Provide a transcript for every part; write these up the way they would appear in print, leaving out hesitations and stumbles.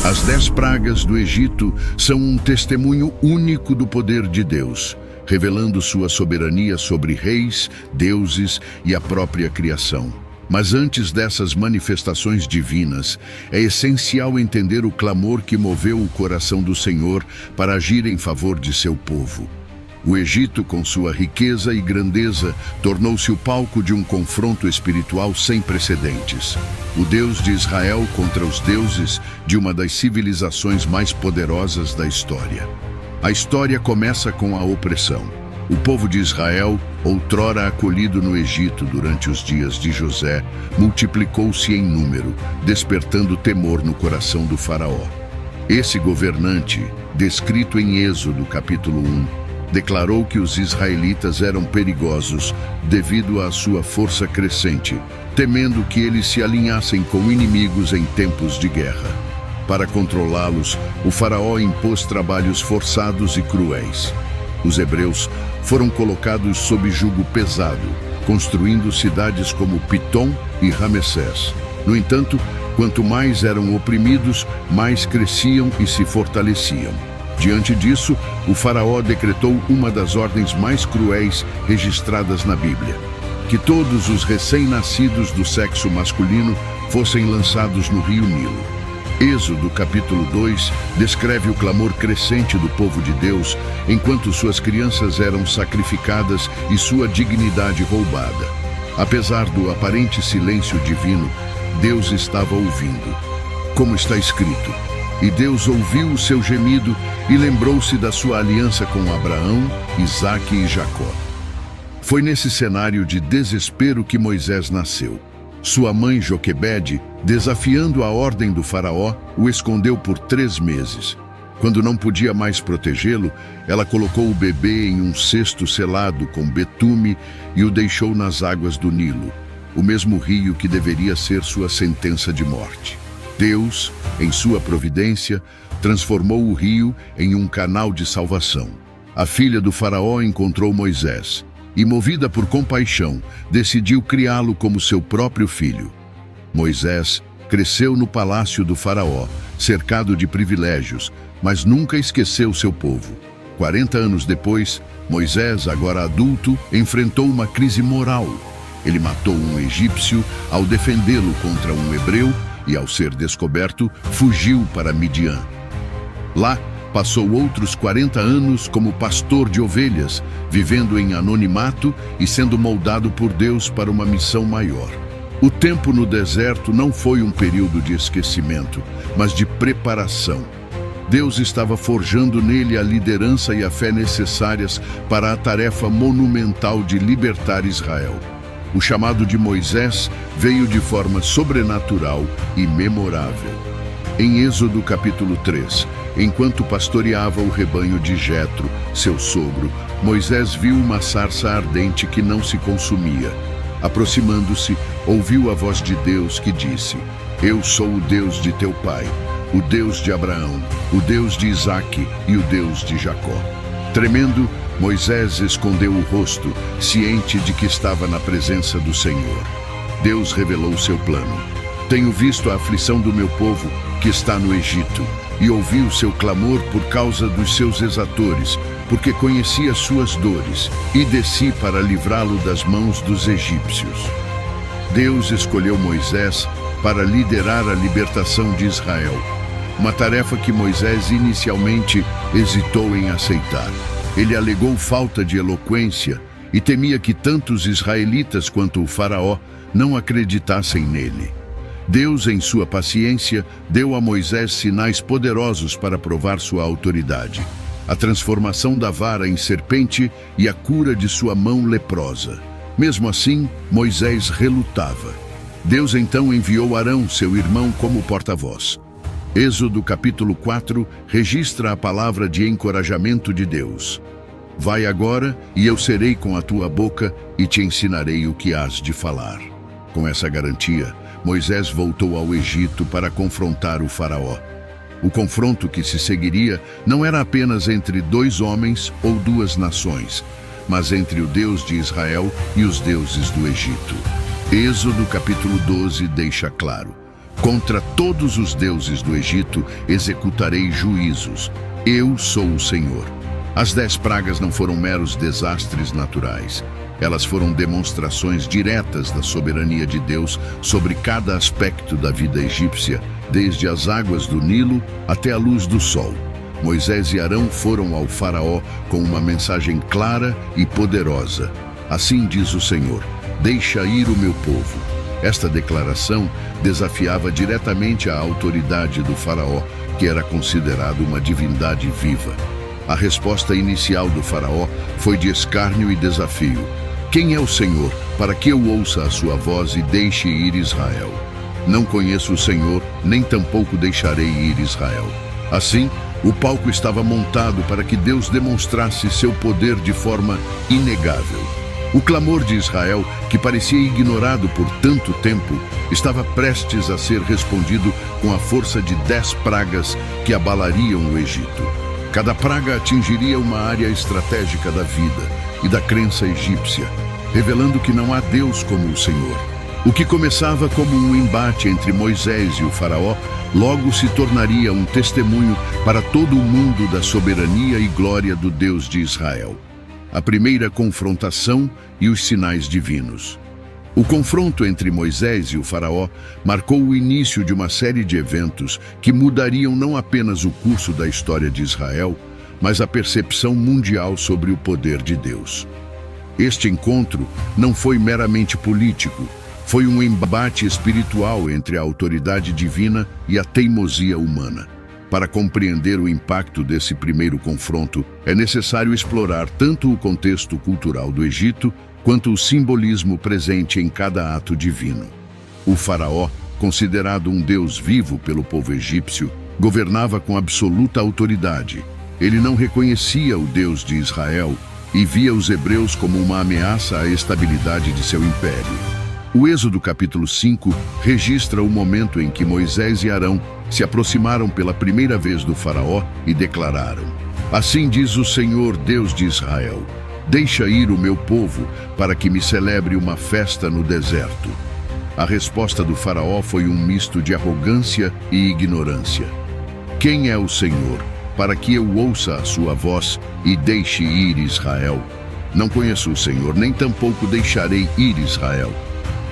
As 10 pragas do Egito são um testemunho único do poder de Deus, revelando sua soberania sobre reis, deuses e a própria criação. Mas antes dessas manifestações divinas, é essencial entender o clamor que moveu o coração do Senhor para agir em favor de seu povo. O Egito, com sua riqueza e grandeza, tornou-se o palco de um confronto espiritual sem precedentes. O Deus de Israel contra os deuses de uma das civilizações mais poderosas da história. A história começa com a opressão. O povo de Israel, outrora acolhido no Egito durante os dias de José, multiplicou-se em número, despertando temor no coração do faraó. Esse governante, descrito em Êxodo capítulo 1, declarou que os israelitas eram perigosos devido à sua força crescente, temendo que eles se alinhassem com inimigos em tempos de guerra. Para controlá-los, o faraó impôs trabalhos forçados e cruéis. Os hebreus foram colocados sob jugo pesado, construindo cidades como Pitom e Ramessés. No entanto, quanto mais eram oprimidos, mais cresciam e se fortaleciam. Diante disso, o faraó decretou uma das ordens mais cruéis registradas na Bíblia: que todos os recém-nascidos do sexo masculino fossem lançados no rio Nilo. Êxodo capítulo 2 descreve o clamor crescente do povo de Deus enquanto suas crianças eram sacrificadas e sua dignidade roubada. Apesar do aparente silêncio divino, Deus estava ouvindo. Como está escrito: "E Deus ouviu o seu gemido e lembrou-se da sua aliança com Abraão, Isaque e Jacó." Foi nesse cenário de desespero que Moisés nasceu. Sua mãe Joquebede, desafiando a ordem do faraó, o escondeu por 3 meses. Quando não podia mais protegê-lo, ela colocou o bebê em um cesto selado com betume e o deixou nas águas do Nilo, o mesmo rio que deveria ser sua sentença de morte. Deus, em sua providência, transformou o rio em um canal de salvação. A filha do faraó encontrou Moisés e, movida por compaixão, decidiu criá-lo como seu próprio filho. Moisés cresceu no palácio do faraó, cercado de privilégios, mas nunca esqueceu seu povo. 40 anos depois, Moisés, agora adulto, enfrentou uma crise moral. Ele matou um egípcio ao defendê-lo contra um hebreu e, ao ser descoberto, fugiu para Midian. Lá, passou outros 40 anos como pastor de ovelhas, vivendo em anonimato e sendo moldado por Deus para uma missão maior. O tempo no deserto não foi um período de esquecimento, mas de preparação. Deus estava forjando nele a liderança e a fé necessárias para a tarefa monumental de libertar Israel. O chamado de Moisés veio de forma sobrenatural e memorável. Em Êxodo capítulo 3, enquanto pastoreava o rebanho de Jetro, seu sogro, Moisés viu uma sarça ardente que não se consumia. Aproximando-se, ouviu a voz de Deus que disse: "Eu sou o Deus de teu pai, o Deus de Abraão, o Deus de Isaque e o Deus de Jacó." Tremendo, Moisés escondeu o rosto, ciente de que estava na presença do Senhor. Deus revelou seu plano: "Tenho visto a aflição do meu povo que está no Egito, e ouvi o seu clamor por causa dos seus exatores, porque conheci as suas dores, e desci para livrá-lo das mãos dos egípcios." Deus escolheu Moisés para liderar a libertação de Israel, uma tarefa que Moisés inicialmente hesitou em aceitar. Ele alegou falta de eloquência e temia que tanto os israelitas quanto o faraó não acreditassem nele. Deus, em sua paciência, deu a Moisés sinais poderosos para provar sua autoridade: a transformação da vara em serpente e a cura de sua mão leprosa. Mesmo assim, Moisés relutava. Deus então enviou Arão, seu irmão, como porta-voz. Êxodo capítulo 4 registra a palavra de encorajamento de Deus: "Vai agora, e eu serei com a tua boca e te ensinarei o que hás de falar." Com essa garantia, Moisés voltou ao Egito para confrontar o faraó. O confronto que se seguiria não era apenas entre 2 homens ou 2 nações, mas entre o Deus de Israel e os deuses do Egito. Êxodo capítulo 12 deixa claro: Contra todos os deuses do Egito executarei juízos. Eu sou o Senhor. As 10 pragas não foram meros desastres naturais. Elas foram demonstrações diretas da soberania de Deus sobre cada aspecto da vida egípcia, desde as águas do Nilo até a luz do sol. Moisés e Arão foram ao faraó com uma mensagem clara e poderosa. Assim diz o Senhor: deixa ir o meu povo. Esta declaração desafiava diretamente a autoridade do faraó, que era considerado uma divindade viva. A resposta inicial do faraó foi de escárnio e desafio. Quem é o Senhor, para que eu ouça a sua voz e deixe ir Israel? Não conheço o Senhor, nem tampouco deixarei ir Israel. Assim, o palco estava montado para que Deus demonstrasse seu poder de forma inegável. O clamor de Israel, que parecia ignorado por tanto tempo, estava prestes a ser respondido com a força de 10 pragas que abalariam o Egito. Cada praga atingiria uma área estratégica da vida e da crença egípcia, revelando que não há Deus como o Senhor. O que começava como um embate entre Moisés e o faraó, logo se tornaria um testemunho para todo o mundo da soberania e glória do Deus de Israel. A primeira confrontação e os sinais divinos. O confronto entre Moisés e o faraó marcou o início de uma série de eventos que mudariam não apenas o curso da história de Israel, mas a percepção mundial sobre o poder de Deus. Este encontro não foi meramente político, foi um embate espiritual entre a autoridade divina e a teimosia humana. Para compreender o impacto desse primeiro confronto, é necessário explorar tanto o contexto cultural do Egito, quanto o simbolismo presente em cada ato divino. O faraó, considerado um deus vivo pelo povo egípcio, governava com absoluta autoridade. Ele não reconhecia o Deus de Israel e via os hebreus como uma ameaça à estabilidade de seu império. O Êxodo capítulo 5 registra o momento em que Moisés e Arão se aproximaram pela primeira vez do faraó e declararam: assim diz o Senhor, Deus de Israel, deixa ir o meu povo para que me celebre uma festa no deserto. A resposta do faraó foi um misto de arrogância e ignorância. Quem é o Senhor, para que eu ouça a sua voz e deixe ir Israel? Não conheço o Senhor, nem tampouco deixarei ir Israel.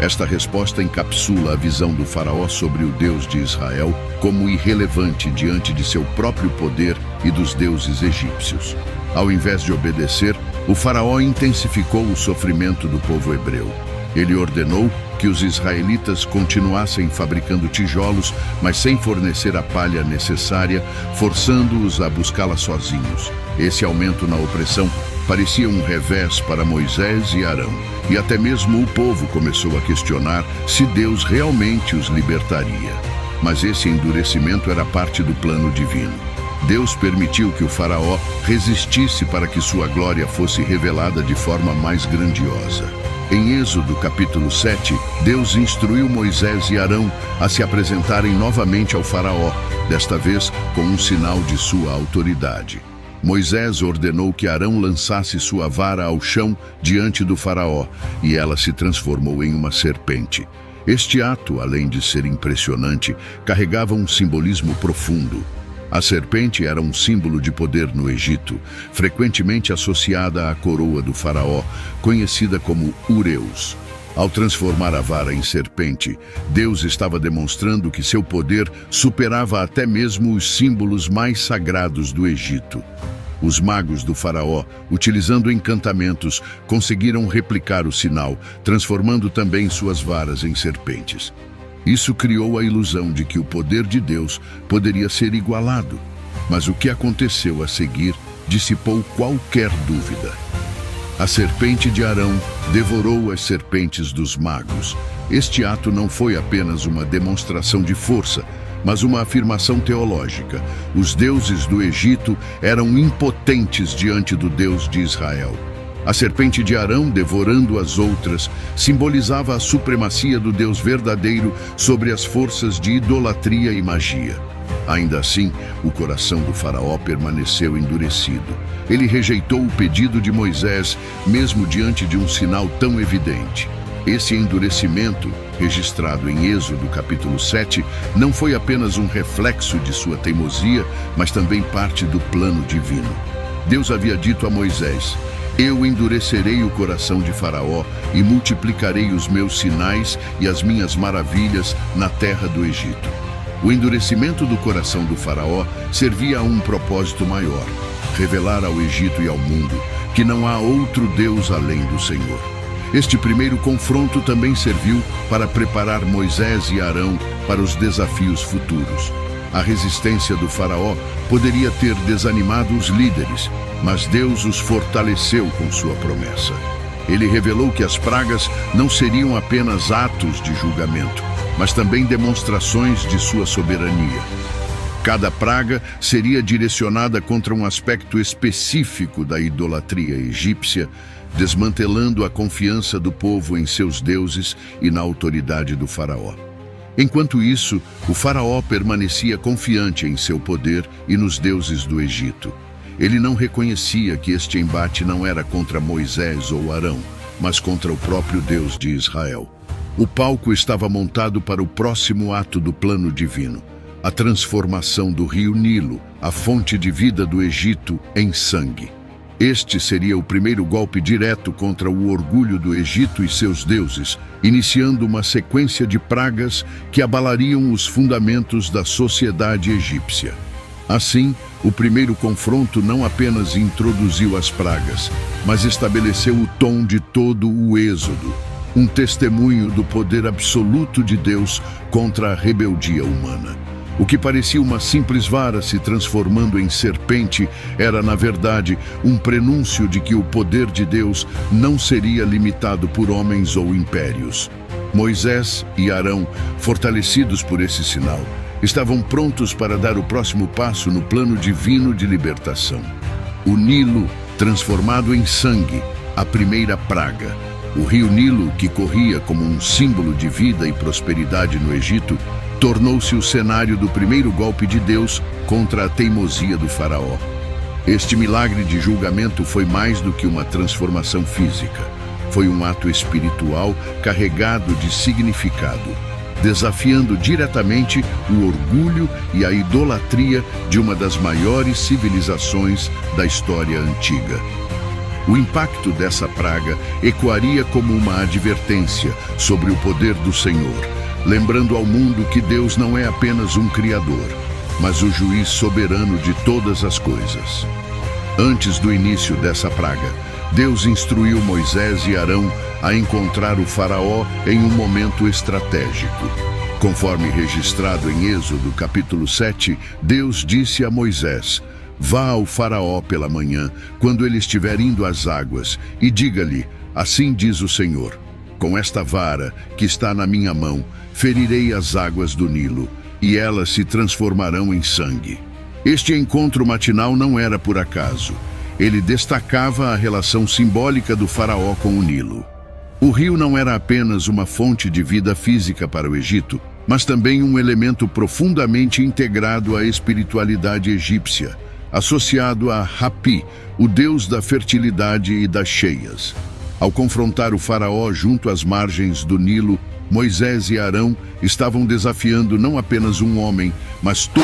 Esta resposta encapsula a visão do faraó sobre o Deus de Israel como irrelevante diante de seu próprio poder e dos deuses egípcios. Ao invés de obedecer, o faraó intensificou o sofrimento do povo hebreu. Ele ordenou que os israelitas continuassem fabricando tijolos, mas sem fornecer a palha necessária, forçando-os a buscá-la sozinhos. Esse aumento na opressão parecia um revés para Moisés e Arão, e até mesmo o povo começou a questionar se Deus realmente os libertaria. Mas esse endurecimento era parte do plano divino. Deus permitiu que o faraó resistisse para que sua glória fosse revelada de forma mais grandiosa. Em Êxodo capítulo 7, Deus instruiu Moisés e Arão a se apresentarem novamente ao faraó, desta vez com um sinal de sua autoridade. Moisés ordenou que Arão lançasse sua vara ao chão diante do faraó, e ela se transformou em uma serpente. Este ato, além de ser impressionante, carregava um simbolismo profundo. A serpente era um símbolo de poder no Egito, frequentemente associada à coroa do faraó, conhecida como Ureus. Ao transformar a vara em serpente, Deus estava demonstrando que seu poder superava até mesmo os símbolos mais sagrados do Egito. Os magos do faraó, utilizando encantamentos, conseguiram replicar o sinal, transformando também suas varas em serpentes. Isso criou a ilusão de que o poder de Deus poderia ser igualado, mas o que aconteceu a seguir dissipou qualquer dúvida. A serpente de Arão devorou as serpentes dos magos. Este ato não foi apenas uma demonstração de força, mas uma afirmação teológica. Os deuses do Egito eram impotentes diante do Deus de Israel. A serpente de Arão, devorando as outras, simbolizava a supremacia do Deus verdadeiro sobre as forças de idolatria e magia. Ainda assim, o coração do faraó permaneceu endurecido. Ele rejeitou o pedido de Moisés, mesmo diante de um sinal tão evidente. Esse endurecimento, registrado em Êxodo capítulo 7, não foi apenas um reflexo de sua teimosia, mas também parte do plano divino. Deus havia dito a Moisés: eu endurecerei o coração de Faraó e multiplicarei os meus sinais e as minhas maravilhas na terra do Egito. O endurecimento do coração do Faraó servia a um propósito maior: revelar ao Egito e ao mundo que não há outro Deus além do Senhor. Este primeiro confronto também serviu para preparar Moisés e Arão para os desafios futuros. A resistência do Faraó poderia ter desanimado os líderes, mas Deus os fortaleceu com sua promessa. Ele revelou que as pragas não seriam apenas atos de julgamento, mas também demonstrações de sua soberania. Cada praga seria direcionada contra um aspecto específico da idolatria egípcia, desmantelando a confiança do povo em seus deuses e na autoridade do Faraó. Enquanto isso, o Faraó permanecia confiante em seu poder e nos deuses do Egito. Ele não reconhecia que este embate não era contra Moisés ou Arão, mas contra o próprio Deus de Israel. O palco estava montado para o próximo ato do plano divino: a transformação do rio Nilo, a fonte de vida do Egito, em sangue. Este seria o primeiro golpe direto contra o orgulho do Egito e seus deuses, iniciando uma sequência de pragas que abalariam os fundamentos da sociedade egípcia. Assim, o primeiro confronto não apenas introduziu as pragas, mas estabeleceu o tom de todo o Êxodo, um testemunho do poder absoluto de Deus contra a rebeldia humana. O que parecia uma simples vara se transformando em serpente era, na verdade, um prenúncio de que o poder de Deus não seria limitado por homens ou impérios. Moisés e Arão, fortalecidos por esse sinal, estavam prontos para dar o próximo passo no plano divino de libertação. O Nilo, transformado em sangue, a primeira praga. O rio Nilo, que corria como um símbolo de vida e prosperidade no Egito, tornou-se o cenário do primeiro golpe de Deus contra a teimosia do Faraó. Este milagre de julgamento foi mais do que uma transformação física. Foi um ato espiritual carregado de significado, desafiando diretamente o orgulho e a idolatria de uma das maiores civilizações da história antiga. O impacto dessa praga ecoaria como uma advertência sobre o poder do Senhor, lembrando ao mundo que Deus não é apenas um criador, mas o juiz soberano de todas as coisas. Antes do início dessa praga, Deus instruiu Moisés e Arão a encontrar o Faraó em um momento estratégico. Conforme registrado em Êxodo capítulo 7, Deus disse a Moisés: vá ao Faraó pela manhã, quando ele estiver indo às águas, e diga-lhe: assim diz o Senhor, com esta vara que está na minha mão, ferirei as águas do Nilo, e elas se transformarão em sangue. Este encontro matinal não era por acaso. Ele destacava a relação simbólica do Faraó com o Nilo. O rio não era apenas uma fonte de vida física para o Egito, mas também um elemento profundamente integrado à espiritualidade egípcia, associado a Hapi, o deus da fertilidade e das cheias. Ao confrontar o Faraó junto às margens do Nilo, Moisés e Arão estavam desafiando não apenas um homem, mas todo